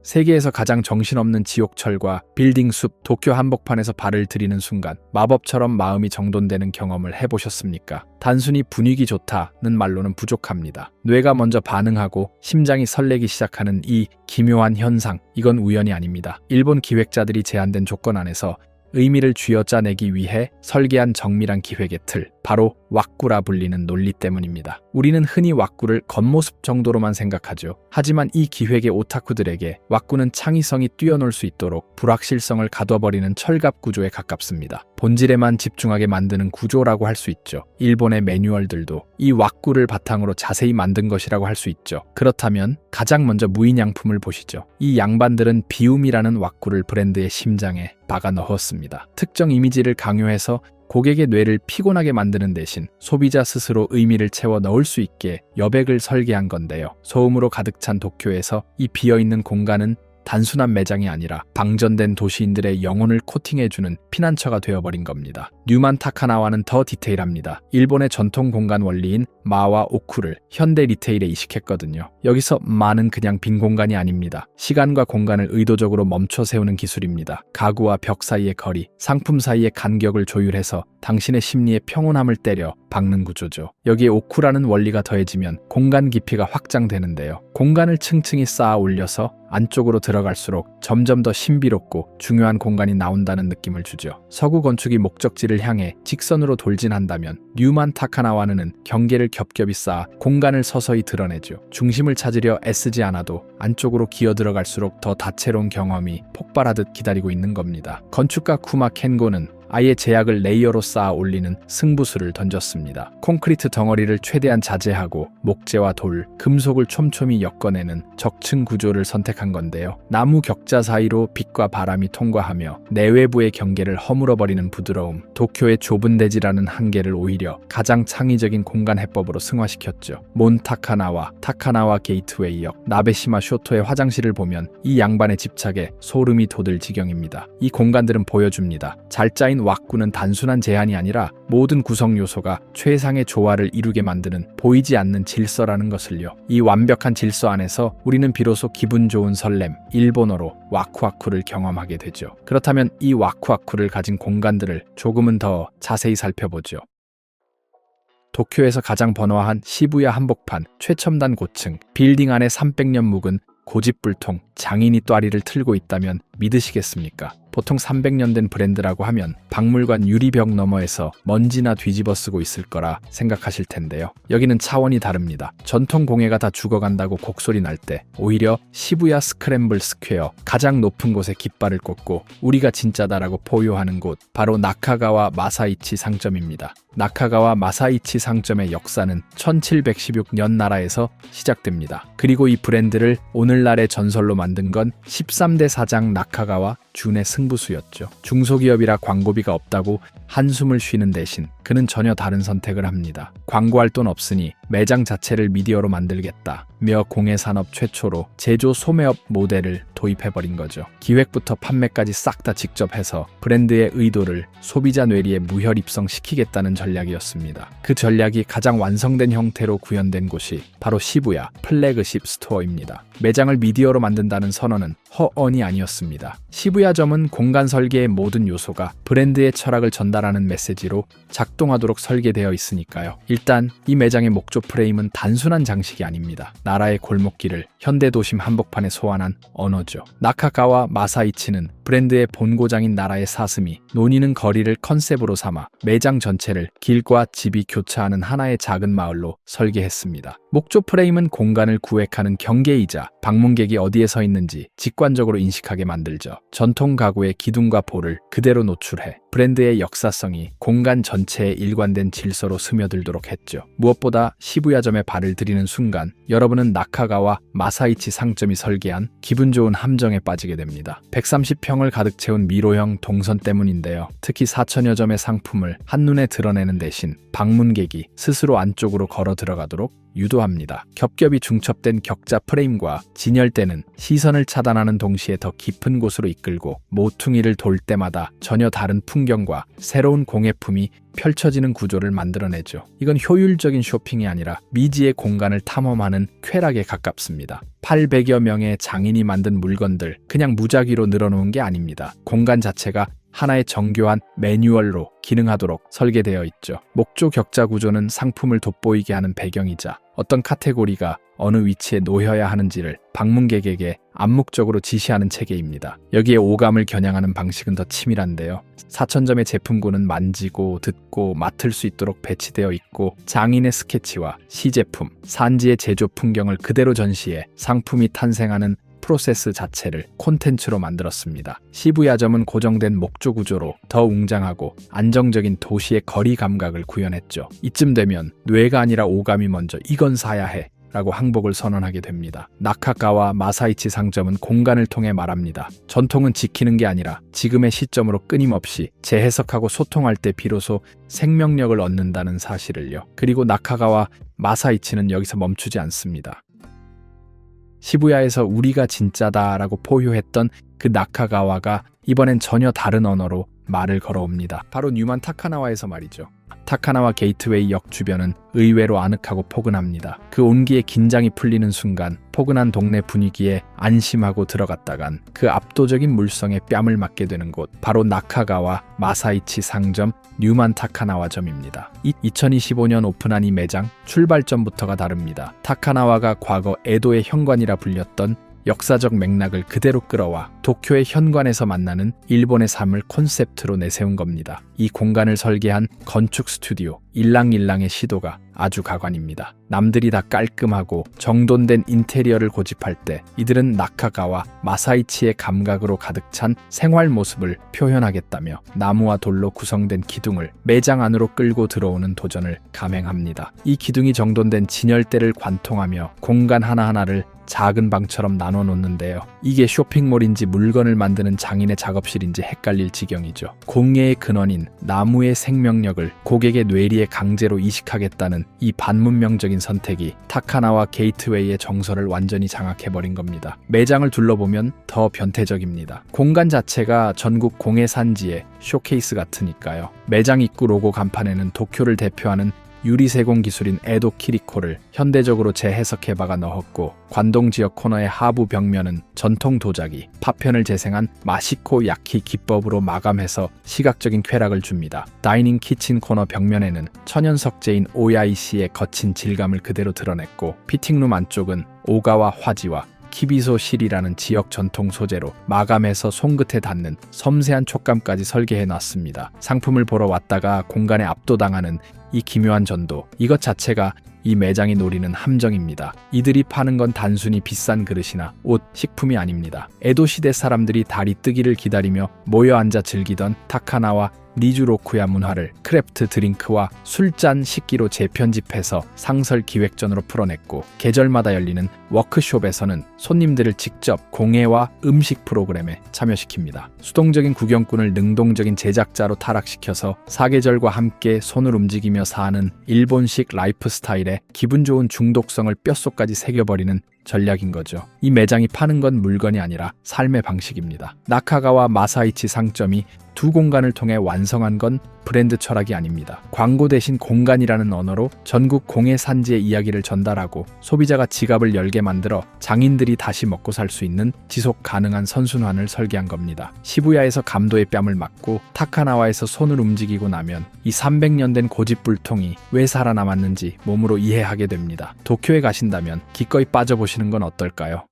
세계에서 가장 정신없는 지옥철과 빌딩 숲 도쿄 한복판에서 발을 들이는 순간 마법처럼 마음이 정돈되는 경험을 해보셨습니까? 단순히 분위기 좋다는 말로는 부족합니다. 뇌가 먼저 반응하고 심장이 설레기 시작하는 이 기묘한 현상, 이건 우연이 아닙니다. 일본 기획자들이 제한된 조건 안에서 의미를 쥐어짜내기 위해 설계한 정밀한 기획의 틀, 바로 왁구라 불리는 논리 때문입니다. 우리는 흔히 왁구를 겉모습 정도로만 생각하죠. 하지만 이 기획의 오타쿠들에게 왁구는 창의성이 뛰어놀 수 있도록 불확실성을 가둬버리는 철갑 구조에 가깝습니다. 본질에만 집중하게 만드는 구조라고 할 수 있죠. 일본의 매뉴얼들도 이 왁구를 바탕으로 자세히 만든 것이라고 할 수 있죠. 그렇다면 가장 먼저 무인양품을 보시죠. 이 양반들은 비움이라는 왁구를 브랜드의 심장에 박아 넣었습니다. 특정 이미지를 강요해서 고객의 뇌를 피곤하게 만드는 대신 소비자 스스로 의미를 채워 넣을 수 있게 여백을 설계한 건데요. 소음으로 가득 찬 도쿄에서 이 비어있는 공간은 단순한 매장이 아니라 방전된 도시인들의 영혼을 코팅해주는 피난처가 되어버린 겁니다. 뉴만 타카나와는 더 디테일합니다. 일본의 전통 공간 원리인 마와 오쿠를 현대 리테일에 이식했거든요. 여기서 마는 그냥 빈 공간이 아닙니다. 시간과 공간을 의도적으로 멈춰 세우는 기술입니다. 가구와 벽 사이의 거리, 상품 사이의 간격을 조율해서 당신의 심리의 평온함을 때려 박는 구조죠. 여기에 오쿠라는 원리가 더해지면 공간 깊이가 확장되는데요. 공간을 층층이 쌓아 올려서 안쪽으로 들어갈수록 점점 더 신비롭고 중요한 공간이 나온다는 느낌을 주죠. 서구 건축이 목적지를 향해 직선으로 돌진한다면 뉴만 타카나와는 경계를 겹겹이 쌓아 공간을 서서히 드러내죠. 중심을 찾으려 애쓰지 않아도 안쪽으로 기어 들어갈수록 더 다채로운 경험이 폭발하듯 기다리고 있는 겁니다. 건축가 쿠마 켄고는 아예 제약을 레이어로 쌓아 올리는 승부수를 던졌습니다. 콘크리트 덩어리를 최대한 자제하고 목재와 돌, 금속을 촘촘히 엮어내는 적층 구조를 선택한 건데요. 나무 격자 사이로 빛과 바람이 통과하며 내외부의 경계를 허물어버리는 부드러움, 도쿄의 좁은 대지라는 한계를 오히려 가장 창의적인 공간 해법으로 승화시켰죠. 몬 타카나와, 타카나와 게이트웨이역, 나베시마 쇼토의 화장실을 보면 이 양반의 집착에 소름이 돋을 지경입니다. 이 공간들은 보여줍니다. 잘 짜인 왁구는 단순한 제한이 아니라 모든 구성 요소가 최상의 조화를 이루게 만드는 보이지 않는 질서라는 것을요. 이 완벽한 질서 안에서 우리는 비로소 기분 좋은 설렘, 일본어로 와쿠와쿠를 경험하게 되죠. 그렇다면 이 와쿠와쿠를 가진 공간들을 조금은 더 자세히 살펴보죠. 도쿄에서 가장 번화한 시부야 한복판, 최첨단 고층, 빌딩 안에 300년 묵은 고집불통, 장인이 또아리를 틀고 있다면 믿으시겠습니까? 보통 300년 된 브랜드라고 하면 박물관 유리벽 너머에서 먼지나 뒤집어 쓰고 있을 거라 생각하실 텐데요. 여기는 차원이 다릅니다. 전통 공예가 다 죽어간다고 곡소리 날 때 오히려 시부야 스크램블 스퀘어, 가장 높은 곳에 깃발을 꽂고 우리가 진짜다라고 포효하는 곳, 바로 나카가와 마사이치 상점입니다. 나카가와 마사이치 상점의 역사는 1716년 나라에서 시작됩니다. 그리고 이 브랜드를 오늘날의 전설로 만든 건 13대 사장 나카가와 준의 승부수였죠. 중소기업이라 광고비가 없다고 한숨을 쉬는 대신 그는 전혀 다른 선택을 합니다. 광고할 돈 없으니 매장 자체를 미디어로 만들겠다며 공예산업 최초로 제조 소매업 모델을 도입해버린 거죠. 기획부터 판매까지 싹 다 직접 해서 브랜드의 의도를 소비자 뇌리에 무혈 입성시키겠다는 전략이었습니다. 그 전략이 가장 완성된 형태로 구현된 곳이 바로 시부야 플래그십 스토어입니다. 매장을 미디어로 만든다는 선언은 허언이 아니었습니다. 시부야점은 공간 설계의 모든 요소가 브랜드의 철학을 전달하는 메시지로 작동하도록 설계되어 있으니까요. 일단 이 매장의 목조 프레임은 단순한 장식이 아닙니다. 나라의 골목길을 현대도심 한복판에 소환한 언어죠. 나카가와 마사이치는 브랜드의 본고장인 나라의 사슴이 논이는 거리를 컨셉으로 삼아 매장 전체를 길과 집이 교차하는 하나의 작은 마을로 설계했습니다. 목조 프레임은 공간을 구획하는 경계이자 방문객이 어디에 서 있는지 직관적으로 인식하게 만들죠. 전통 가구의 기둥과 볼을 그대로 노출해 브랜드의 역사성이 공간 전체에 일관된 질서로 스며들도록 했죠. 무엇보다 시부야점에 발을 들이는 순간 여러분은 나카가와 마사이치 상점이 설계한 기분 좋은 함정에 빠지게 됩니다. 130평을 가득 채운 미로형 동선 때문인데요. 특히 4천여 점의 상품을 한눈에 드러내는 대신 방문객이 스스로 안쪽으로 걸어 들어가도록 유도합니다. 겹겹이 중첩된 격자 프레임과 진열대는 시선을 차단하는 동시에 더 깊은 곳으로 이끌고 모퉁이를 돌 때마다 전혀 다른 풍경과 새로운 공예품이 펼쳐지는 구조를 만들어내죠. 이건 효율적인 쇼핑이 아니라 미지의 공간을 탐험하는 쾌락에 가깝습니다. 800여 명의 장인이 만든 물건들 그냥 무작위로 늘어놓은 게 아닙니다. 공간 자체가 하나의 정교한 매뉴얼로 기능하도록 설계되어 있죠. 목조 격자 구조는 상품을 돋보이게 하는 배경이자 어떤 카테고리가 어느 위치에 놓여야 하는지를 방문객에게 암묵적으로 지시하는 체계입니다. 여기에 오감을 겨냥하는 방식은 더 치밀한데요. 4,000점의 제품군은 만지고 듣고 맡을 수 있도록 배치되어 있고 장인의 스케치와 시제품, 산지의 제조 풍경을 그대로 전시해 상품이 탄생하는 프로세스 자체를 콘텐츠로 만들었습니다. 시부야점은 고정된 목조 구조로 더 웅장하고 안정적인 도시의 거리 감각을 구현했죠. 이쯤 되면 뇌가 아니라 오감이 먼저 이건 사야 해 라고 항복을 선언하게 됩니다. 나카가와 마사이치 상점은 공간을 통해 말합니다. 전통은 지키는 게 아니라 지금의 시점으로 끊임없이 재해석하고 소통할 때 비로소 생명력을 얻는다는 사실을요. 그리고 나카가와 마사이치는 여기서 멈추지 않습니다. 시부야에서 우리가 진짜다라고 포효했던 그 나카가와가 이번엔 전혀 다른 언어로 말을 걸어옵니다. 바로 뉴만 타카나와에서 말이죠. 타카나와 게이트웨이 역 주변은 의외로 아늑하고 포근합니다. 그 온기에 긴장이 풀리는 순간 포근한 동네 분위기에 안심하고 들어갔다간 그 압도적인 물성에 뺨을 맞게 되는 곳 바로 나카가와 마사이치 상점 뉴만 타카나와점입니다. 2025년 오픈한 이 매장 출발점부터가 다릅니다. 타카나와가 과거 에도의 현관이라 불렸던 역사적 맥락을 그대로 끌어와 도쿄의 현관에서 만나는 일본의 삶을 콘셉트로 내세운 겁니다. 이 공간을 설계한 건축 스튜디오 일랑일랑의 시도가 아주 가관입니다. 남들이 다 깔끔하고 정돈된 인테리어를 고집할 때 이들은 나카가와 마사이치의 감각으로 가득 찬 생활 모습을 표현하겠다며 나무와 돌로 구성된 기둥을 매장 안으로 끌고 들어오는 도전을 감행합니다. 이 기둥이 정돈된 진열대를 관통하며 공간 하나하나를 작은 방처럼 나눠 놓는데요. 이게 쇼핑몰인지 물건을 만드는 장인의 작업실인지 헷갈릴 지경이죠. 공예의 근원인 나무의 생명력을 고객의 뇌리에 강제로 이식하겠다는 이 반문명적인 선택이 타카나와 게이트웨이의 정서를 완전히 장악해버린 겁니다. 매장을 둘러보면 더 변태적입니다. 공간 자체가 전국 공예 산지의 쇼케이스 같으니까요. 매장 입구 로고 간판에는 도쿄를 대표하는 유리세공 기술인 에도 키리코를 현대적으로 재해석해 박아 넣었고 관동 지역 코너의 하부 벽면은 전통 도자기, 파편을 재생한 마시코 야키 기법으로 마감해서 시각적인 쾌락을 줍니다. 다이닝 키친 코너 벽면에는 천연 석재인 OIC의 거친 질감을 그대로 드러냈고 피팅룸 안쪽은 오가와 화지와 키비소 실이라는 지역 전통 소재로 마감해서 손끝에 닿는 섬세한 촉감까지 설계해 놨습니다. 상품을 보러 왔다가 공간에 압도당하는 이 기묘한 전도, 이것 자체가 이 매장이 노리는 함정입니다. 이들이 파는 건 단순히 비싼 그릇이나 옷, 식품이 아닙니다. 에도 시대 사람들이 달이 뜨기를 기다리며 모여 앉아 즐기던 타카나와 니주로쿠야 문화를 크래프트 드링크와 술잔 식기로 재편집해서 상설 기획전으로 풀어냈고 계절마다 열리는 워크숍에서는 손님들을 직접 공예와 음식 프로그램에 참여시킵니다. 수동적인 구경꾼을 능동적인 제작자로 타락시켜서 사계절과 함께 손을 움직이며 사는 일본식 라이프 스타일에 기분 좋은 중독성을 뼛속까지 새겨버리는 전략인 거죠. 이 매장이 파는 건 물건이 아니라 삶의 방식입니다. 나카가와 마사이치 상점이 두 공간을 통해 완성한 건 브랜드 철학이 아닙니다. 광고 대신 공간이라는 언어로 전국 공예 산지의 이야기를 전달하고 소비자가 지갑을 열게 만들어 장인들이 다시 먹고 살 수 있는 지속 가능한 선순환을 설계한 겁니다. 시부야에서 감도의 뺨을 맞고 타카나와에서 손을 움직이고 나면 이 300년 된 고집불통이 왜 살아남았는지 몸으로 이해하게 됩니다. 도쿄에 가신다면 기꺼이 빠져보시는 건 어떨까요?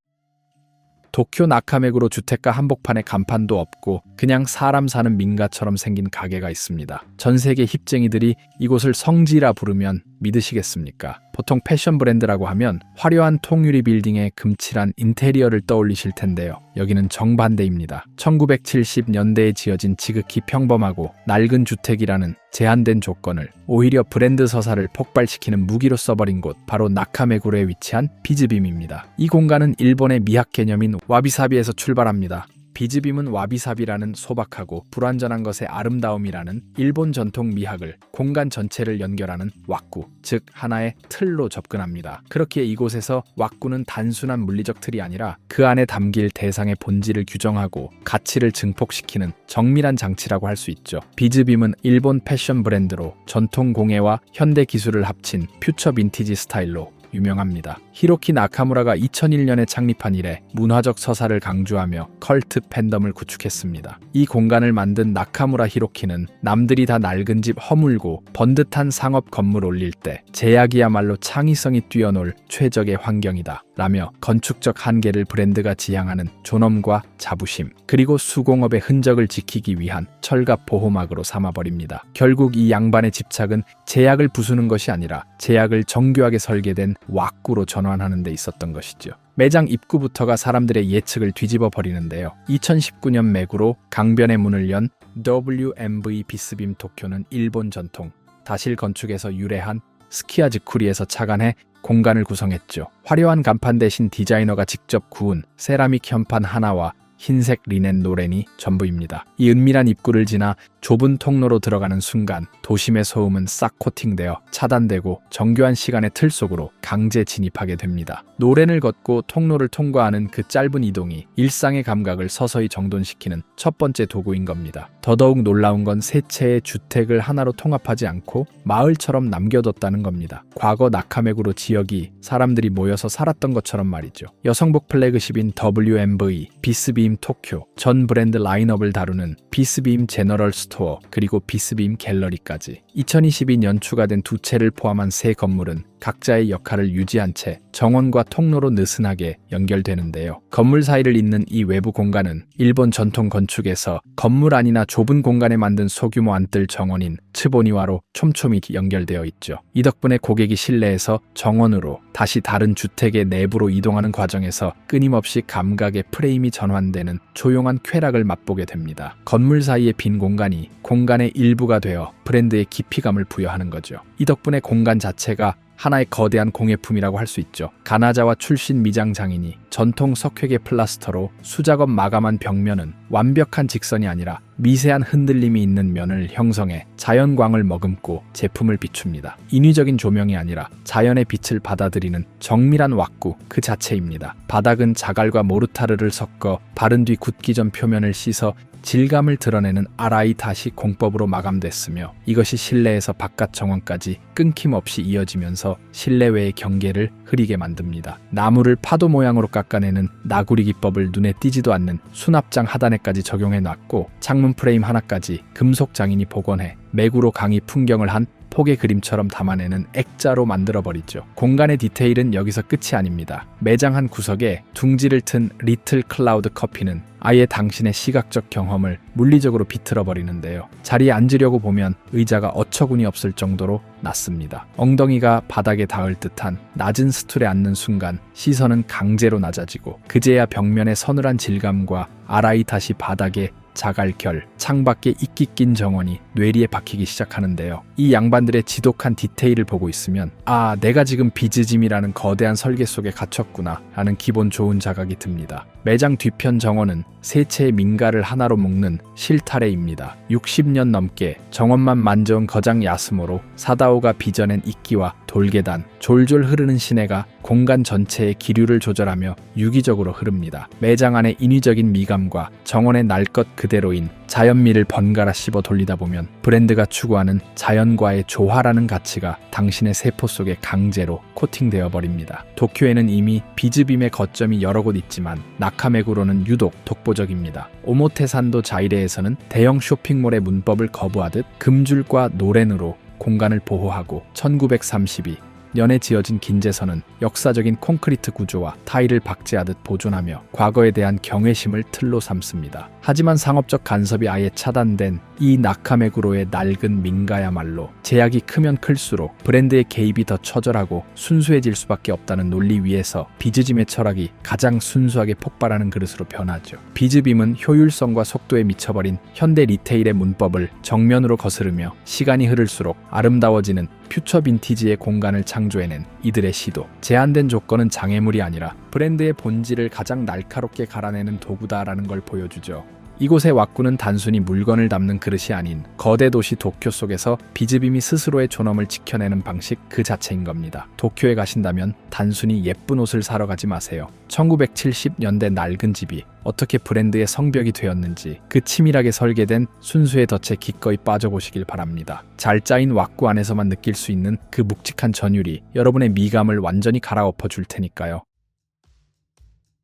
도쿄 나카메구로 주택가 한복판에 간판도 없고 그냥 사람 사는 민가처럼 생긴 가게가 있습니다. 전 세계 힙쟁이들이 이곳을 성지라 부르면 믿으시겠습니까? 보통 패션 브랜드라고 하면 화려한 통유리 빌딩에 금칠한 인테리어를 떠올리실 텐데요. 여기는 정반대입니다. 1970년대에 지어진 지극히 평범하고 낡은 주택이라는 제한된 조건을 오히려 브랜드 서사를 폭발시키는 무기로 써버린 곳 바로 나카메구로에 위치한 비즈빔입니다. 이 공간은 일본의 미학 개념인 와비사비에서 출발합니다. 비즈빔은 와비사비라는 소박하고 불완전한 것의 아름다움이라는 일본 전통 미학을 공간 전체를 연결하는 왁구, 즉 하나의 틀로 접근합니다. 그렇기에 이곳에서 왁구는 단순한 물리적 틀이 아니라 그 안에 담길 대상의 본질을 규정하고 가치를 증폭시키는 정밀한 장치라고 할 수 있죠. 비즈빔은 일본 패션 브랜드로 전통 공예와 현대 기술을 합친 퓨처 빈티지 스타일로 유명합니다. 히로키 나카무라가 2001년에 창립한 이래 문화적 서사를 강조하며 컬트 팬덤을 구축했습니다. 이 공간을 만든 나카무라 히로키는 남들이 다 낡은 집 허물고 번듯한 상업 건물 올릴 때 제약이야말로 창의성이 뛰어놀 최적의 환경이다 라며 건축적 한계를 브랜드가 지향하는 존엄과 자부심 그리고 수공업의 흔적을 지키기 위한 철갑 보호막으로 삼아버립니다. 결국 이 양반의 집착은 제약을 부수는 것이 아니라 제약을 정교하게 설계된 왁구로 전환하는 데 있었던 것이죠. 매장 입구부터가 사람들의 예측을 뒤집어 버리는데요. 2019년 매구로 강변의 문을 연 WMV 비스빔 도쿄는 일본 전통 다실 건축에서 유래한 스키야즈쿠리에서 착안해 공간을 구성했죠. 화려한 간판 대신 디자이너가 직접 구운 세라믹 현판 하나와 흰색 리넨 노렌이 전부입니다. 이 은밀한 입구를 지나 좁은 통로로 들어가는 순간 도심의 소음은 싹 코팅되어 차단되고 정교한 시간의 틀 속으로 강제 진입하게 됩니다. 노렌을 걷고 통로를 통과하는 그 짧은 이동이 일상의 감각을 서서히 정돈시키는 첫 번째 도구인 겁니다. 더더욱 놀라운 건 세 채의 주택을 하나로 통합하지 않고 마을처럼 남겨뒀다는 겁니다. 과거 나카메구로 지역이 사람들이 모여서 살았던 것처럼 말이죠. 여성복 플래그십인 WMV, 비스빔 토쿄, 전 브랜드 라인업을 다루는 비스빔 제너럴 스토어 그리고 비스빔 갤러리까지 2022년 추가된 두 채를 포함한 세 건물은 각자의 역할을 유지한 채 정원과 통로로 느슨하게 연결되는데요. 건물 사이를 잇는 이 외부 공간은 일본 전통 건축에서 건물 안이나 좁은 공간에 만든 소규모 안뜰 정원인 츠보니와로 촘촘히 연결되어 있죠. 이 덕분에 고객이 실내에서 정원으로 다시 다른 주택의 내부로 이동하는 과정에서 끊임없이 감각의 프레임이 전환되는 조용한 쾌락을 맛보게 됩니다. 건물 사이의 빈 공간이 공간의 일부가 되어 브랜드의 깊이감을 부여하는 거죠. 이 덕분에 공간 자체가 하나의 거대한 공예품이라고 할 수 있죠. 가나자와 출신 미장 장인이 전통 석회계 플라스터로 수작업 마감한 벽면은 완벽한 직선이 아니라 미세한 흔들림이 있는 면을 형성해 자연광을 머금고 제품을 비춥니다. 인위적인 조명이 아니라 자연의 빛을 받아들이는 정밀한 왁구 그 자체입니다. 바닥은 자갈과 모르타르를 섞어 바른 뒤 굳기 전 표면을 씻어 질감을 드러내는 아라이다시 공법으로 마감됐으며 이것이 실내에서 바깥 정원까지 끊김없이 이어지면서 실내외의 경계를 흐리게 만듭니다. 나무를 파도 모양으로 깎아내는 나구리 기법을 눈에 띄지도 않는 수납장 하단에까지 적용해 놨고 창문 프레임 하나까지 금속 장인이 복원해 매구로 강의 풍경을 한 폭의 그림처럼 담아내는 액자로 만들어버리죠. 공간의 디테일은 여기서 끝이 아닙니다. 매장 한 구석에 둥지를 튼 리틀 클라우드 커피는 아예 당신의 시각적 경험을 물리적으로 비틀어버리는데요. 자리에 앉으려고 보면 의자가 어처구니 없을 정도로 낮습니다. 엉덩이가 바닥에 닿을 듯한 낮은 스툴에 앉는 순간 시선은 강제로 낮아지고 그제야 벽면의 서늘한 질감과 아라이다시 바닥에 자갈결, 창밖에 이끼 낀 정원이 뇌리에 박히기 시작하는데요. 이 양반들의 지독한 디테일을 보고 있으면 아, 내가 지금 비즈짐이라는 거대한 설계 속에 갇혔구나 라는 기본 좋은 자각이 듭니다. 매장 뒤편 정원은 세 채의 민가를 하나로 묶는 실타래입니다. 60년 넘게 정원만 만져온 거장 야스모로 사다오가 빚어낸 이끼와 돌계단, 졸졸 흐르는 시내가 공간 전체의 기류를 조절하며 유기적으로 흐릅니다. 매장 안의 인위적인 미감과 정원의 날 것 그대로인 자연미를 번갈아 씹어 돌리다 보면 브랜드가 추구하는 자연과의 조화라는 가치가 당신의 세포 속에 강제로 코팅되어 버립니다. 도쿄에는 이미 비즈빔의 거점이 여러 곳 있지만 나카메구로는 유독 독보적입니다. 오모테산도 자이레에서는 대형 쇼핑몰의 문법을 거부하듯 금줄과 노렌으로 공간을 보호하고 1932년에 지어진 긴제선은 역사적인 콘크리트 구조와 타일을 박제하듯 보존하며 과거에 대한 경외심을 틀로 삼습니다. 하지만 상업적 간섭이 아예 차단된 이 나카메구로의 낡은 민가야말로 제약이 크면 클수록 브랜드의 개입이 더 처절하고 순수해질 수밖에 없다는 논리 위에서 비즈빔의 철학이 가장 순수하게 폭발하는 그릇으로 변하죠. 비즈빔은 효율성과 속도에 미쳐버린 현대 리테일의 문법을 정면으로 거스르며 시간이 흐를수록 아름다워지는 퓨처 빈티지의 공간을 창조해낸 이들의 시도. 제한된 조건은 장애물이 아니라 브랜드의 본질을 가장 날카롭게 갈아내는 도구다라는 걸 보여주죠. 이곳의 왁구는 단순히 물건을 담는 그릇이 아닌 거대 도시 도쿄 속에서 비즈빔이 스스로의 존엄을 지켜내는 방식 그 자체인 겁니다. 도쿄에 가신다면 단순히 예쁜 옷을 사러 가지 마세요. 1970년대 낡은 집이 어떻게 브랜드의 성벽이 되었는지 그 치밀하게 설계된 순수의 덫에 기꺼이 빠져보시길 바랍니다. 잘 짜인 왁구 안에서만 느낄 수 있는 그 묵직한 전율이 여러분의 미감을 완전히 갈아엎어 줄 테니까요.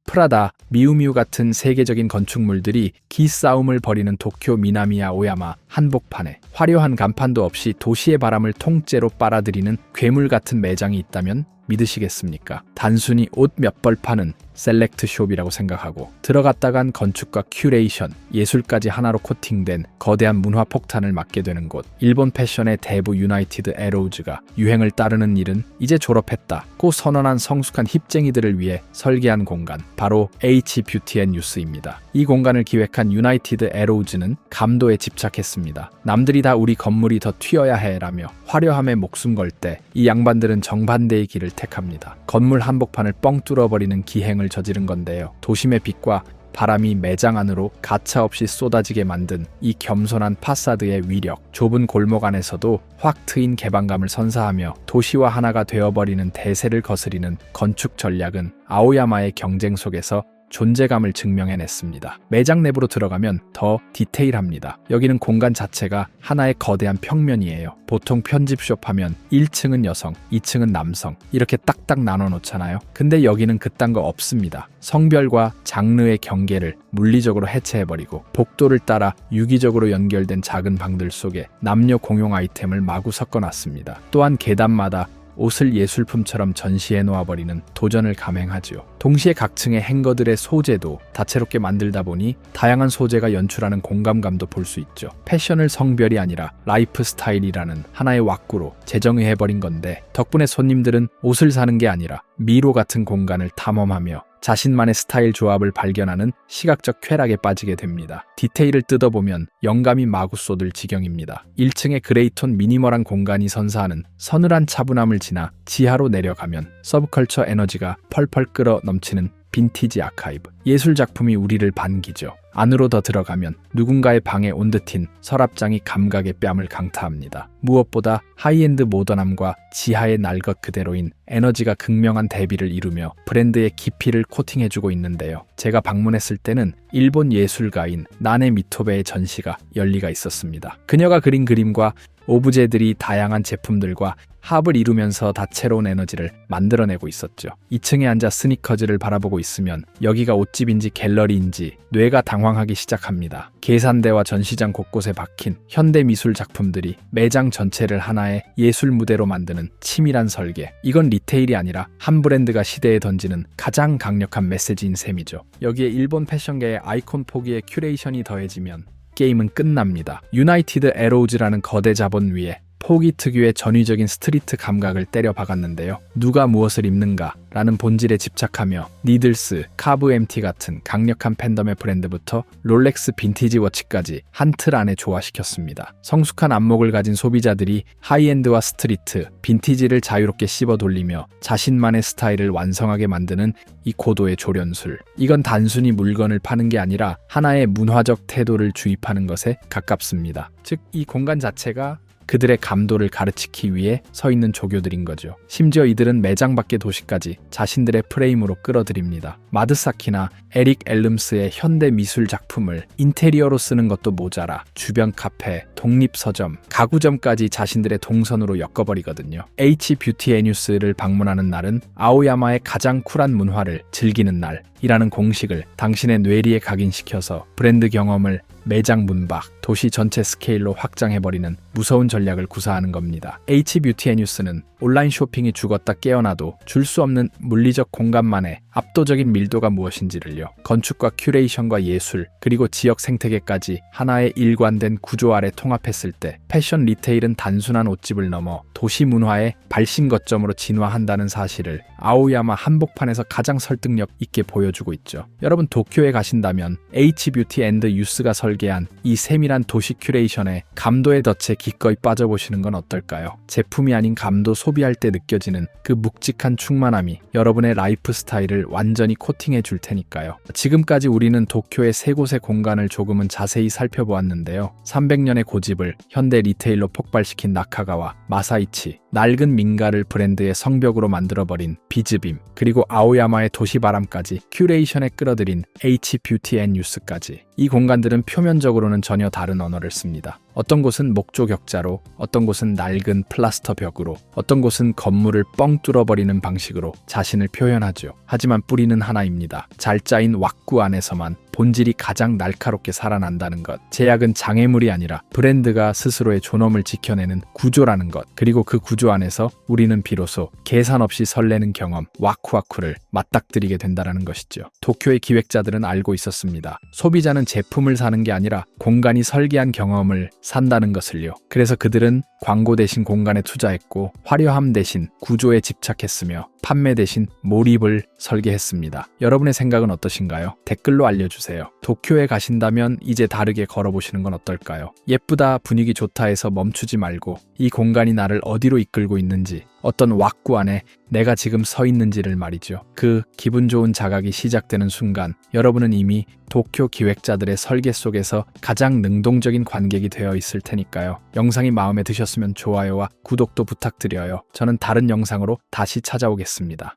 프라다, 미우미우 같은 세계적인 건축물들이 기싸움을 벌이는 도쿄 미나미야 오야마 한복판에 화려한 간판도 없이 도시의 바람을 통째로 빨아들이는 괴물 같은 매장이 있다면 믿으시겠습니까? 단순히 옷 몇 벌 파는 셀렉트 숍이라고 생각하고 들어갔다간 건축과 큐레이션, 예술까지 하나로 코팅된 거대한 문화 폭탄을 맞게 되는 곳. 일본 패션의 대부 유나이티드 에로우즈가 유행을 따르는 일은 이제 졸업했다고 선언한 성숙한 힙쟁이들을 위해 설계한 공간, 바로 H뷰티앤유스입니다. 이 공간을 기획한 유나이티드 에로우즈는 감도에 집착했습니다. 남들이 다 우리 건물이 더 튀어야 해라며 화려함에 목숨 걸 때 이 양반들은 정반대의 길을 택합니다. 건물 한복판을 뻥 뚫어버리는 기행을 저지른 건데요. 도심의 빛과 바람이 매장 안으로 가차없이 쏟아지게 만든 이 겸손한 파사드의 위력, 좁은 골목 안에서도 확 트인 개방감을 선사하며 도시와 하나가 되어버리는 대세를 거스리는 건축 전략은 아오야마의 경쟁 속에서 존재감을 증명해냈습니다. 매장 내부로 들어가면 더 디테일합니다. 여기는 공간 자체가 하나의 거대한 평면이에요. 보통 편집숍 하면 1층은 여성, 2층은 남성 이렇게 딱딱 나눠 놓잖아요. 근데 여기는 그딴 거 없습니다. 성별과 장르의 경계를 물리적으로 해체해버리고 복도를 따라 유기적으로 연결된 작은 방들 속에 남녀 공용 아이템을 마구 섞어놨습니다. 또한 계단마다 옷을 예술품처럼 전시해 놓아버리는 도전을 감행하지요. 동시에 각 층의 행거들의 소재도 다채롭게 만들다 보니 다양한 소재가 연출하는 공감감도 볼 수 있죠. 패션을 성별이 아니라 라이프 스타일이라는 하나의 왁구로 재정의해버린 건데 덕분에 손님들은 옷을 사는 게 아니라 미로 같은 공간을 탐험하며 자신만의 스타일 조합을 발견하는 시각적 쾌락에 빠지게 됩니다. 디테일을 뜯어보면 영감이 마구 쏟을 지경입니다. 1층의 그레이톤 미니멀한 공간이 선사하는 서늘한 차분함을 지나 지하로 내려가면 서브컬처 에너지가 펄펄 끓어 넘치는 빈티지 아카이브. 예술 작품이 우리를 반기죠. 안으로 더 들어가면 누군가의 방에 온 듯인 서랍장이 감각의 뺨을 강타합니다. 무엇보다 하이엔드 모던함과 지하의 날 것 그대로인 에너지가 극명한 대비를 이루며 브랜드의 깊이를 코팅해주고 있는데요. 제가 방문했을 때는 일본 예술가인 나네 미토베의 전시가 열리가 있었습니다. 그녀가 그린 그림과 오브제들이 다양한 제품들과 합을 이루면서 다채로운 에너지를 만들어내고 있었죠. 2층에 앉아 스니커즈를 바라보고 있으면 여기가 옷집인지 갤러리인지 뇌가 당황하기 시작합니다. 계산대와 전시장 곳곳에 박힌 현대 미술 작품들이 매장 전체를 하나의 예술 무대로 만드는 치밀한 설계. 이건 리테일이 아니라 한 브랜드가 시대에 던지는 가장 강력한 메시지인 셈이죠. 여기에 일본 패션계의 아이콘 포기의 큐레이션이 더해지면 게임은 끝납니다. 유나이티드 에로우즈라는 거대 자본 위에 포기 특유의 전위적인 스트리트 감각을 때려 박았는데요. 누가 무엇을 입는가 라는 본질에 집착하며 니들스, 카브 MT 같은 강력한 팬덤의 브랜드부터 롤렉스 빈티지 워치까지 한 틀 안에 조화시켰습니다. 성숙한 안목을 가진 소비자들이 하이엔드와 스트리트, 빈티지를 자유롭게 씹어 돌리며 자신만의 스타일을 완성하게 만드는 이 고도의 조련술. 이건 단순히 물건을 파는 게 아니라 하나의 문화적 태도를 주입하는 것에 가깝습니다. 즉, 이 공간 자체가 그들의 감도를 가르치기 위해 서 있는 조교들인 거죠. 심지어 이들은 매장 밖의 도시까지 자신들의 프레임으로 끌어들입니다. 마드사키나 에릭 엘름스의 현대 미술 작품을 인테리어로 쓰는 것도 모자라 주변 카페, 독립서점, 가구점까지 자신들의 동선으로 엮어버리거든요. H뷰티앤유스를 방문하는 날은 아오야마의 가장 쿨한 문화를 즐기는 날이라는 공식을 당신의 뇌리에 각인시켜서 브랜드 경험을 매장 문 밖, 도시 전체 스케일로 확장해버리는 무서운 전략을 구사하는 겁니다. H뷰티앤유스는 온라인 쇼핑이 죽었다 깨어나도 줄 수 없는 물리적 공간만의 압도적인 밀도가 무엇인지를요. 건축과 큐레이션과 예술, 그리고 지역 생태계까지 하나의 일관된 구조 아래 통합했을 때 패션 리테일은 단순한 옷집을 넘어 도시 문화의 발신 거점으로 진화한다는 사실을 아오야마 한복판에서 가장 설득력 있게 보여주고 있죠. 여러분 도쿄에 가신다면 H뷰티앤유스가 설계한 이 세밀한 도시 큐레이션에 감도의 덫에 기꺼이 빠져보시는 건 어떨까요? 제품이 아닌 감도 소비할 때 느껴지는 그 묵직한 충만함이 여러분의 라이프 스타일을 완전히 코팅해 줄 테니까요. 지금까지 우리는 도쿄의 세 곳의 공간을 조금은 자세히 살펴보았는데요. 300년의 고집을 현대 리테일로 폭발시킨 나카가와 마사이치, 낡은 민가를 브랜드의 성벽으로 만들어버린 비즈빔, 그리고 아오야마의 도시바람까지 큐레이션에 끌어들인 H 뷰티 앤 뉴스까지. 이 공간들은 표면적으로는 전혀 다른 언어를 씁니다. 어떤 곳은 목조 격자로, 어떤 곳은 낡은 플라스터 벽으로, 어떤 곳은 건물을 뻥 뚫어버리는 방식으로 자신을 표현하죠. 하지만 뿌리는 하나입니다. 잘 짜인 왁구 안에서만 본질이 가장 날카롭게 살아난다는 것. 제약은 장애물이 아니라 브랜드가 스스로의 존엄을 지켜내는 구조라는 것. 그리고 그 구조 안에서 우리는 비로소 계산 없이 설레는 경험, 와쿠와쿠를 맞닥뜨리게 된다는 것이죠. 도쿄의 기획자들은 알고 있었습니다. 소비자는 제품을 사는 게 아니라 공간이 설계한 경험을 산다는 것을요. 그래서 그들은 광고 대신 공간에 투자했고 화려함 대신 구조에 집착했으며 판매 대신 몰입을 설계했습니다. 여러분의 생각은 어떠신가요? 댓글로 알려주세요. 도쿄에 가신다면 이제 다르게 걸어보시는 건 어떨까요? 예쁘다, 분위기 좋다 해서 멈추지 말고 이 공간이 나를 어디로 이끌고 있는지, 어떤 왁구 안에 내가 지금 서 있는지를 말이죠. 그 기분 좋은 자각이 시작되는 순간 여러분은 이미 도쿄 기획자들의 설계 속에서 가장 능동적인 관객이 되어 있을 테니까요. 영상이 마음에 드셨으면 좋아요와 구독도 부탁드려요. 저는 다른 영상으로 다시 찾아오겠습니다.